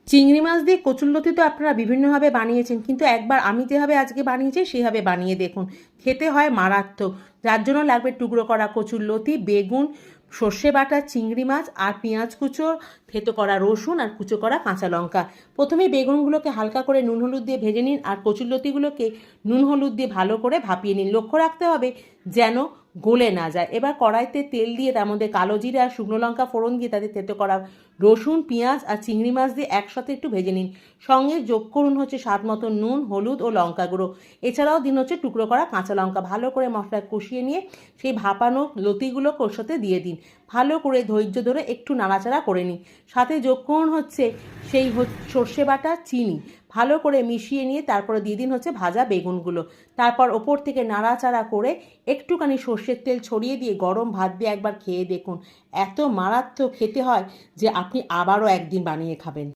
চিংড়ি মাছ দিয়ে কচুরলতি তো আপনারা বিভিন্নভাবে বানিয়েছেন, কিন্তু একবার আমি যেভাবে আজকে বানিয়েছি সেভাবে বানিয়ে দেখুন, খেতে হয় মারাত্মক। যার জন্য লাগবে টুকরো করা কচুরলতি, বেগুন, সর্ষে বাটা, চিংড়ি মাছ আর পেঁয়াজ কুচো, থেতো করা রসুন আর কুচো করা কাঁচা লঙ্কা। প্রথমে বেগুনগুলোকে হালকা করে নুন হলুদ দিয়ে ভেজে নিন আর কচুরলতিগুলোকে নুন হলুদ দিয়ে ভালো করে ভাপিয়ে নিন। লক্ষ্য রাখতে হবে যেন গলে না যায়। এবার কড়াইতে তেল দিয়ে তার মধ্যে কালো জিরে আর শুকনো লঙ্কা ফোড়ন দিয়ে তাতে থেতো করা রসুন, পেঁয়াজ আর চিংড়ি মাছ দিয়ে একসাথে একটু ভেজে নিন। সঙ্গে যোগ করুন হচ্ছে স্বাদ মতো নুন, হলুদ ও লঙ্কা গুঁড়ো। এছাড়াও দিন হচ্ছে টুকরো করা কাঁচা লঙ্কা। ভালো করে মশলা কষিয়ে নিয়ে সেই ভাপানো লতিগুলো ওর সাথে দিয়ে দিন। ভালো করে ধৈর্য ধরে একটু নাড়াচাড়া করে নিন। সাথে যোগ করুন হচ্ছে সেই সর্ষে বাটা, চিনি। ভালো করে মিশিয়ে নিয়ে তারপরে দিয়ে দিন হচ্ছে ভাজা বেগুনগুলো। তারপর ওপর থেকে নাড়াচাড়া করে একটুখানি সর্ষের তেল ছড়িয়ে দিয়ে গরম ভাত দিয়ে একবার খেয়ে দেখুন। এত মারাত্মক খেতে হয় যে আপনি আবারও একদিন বানিয়ে খাবেন।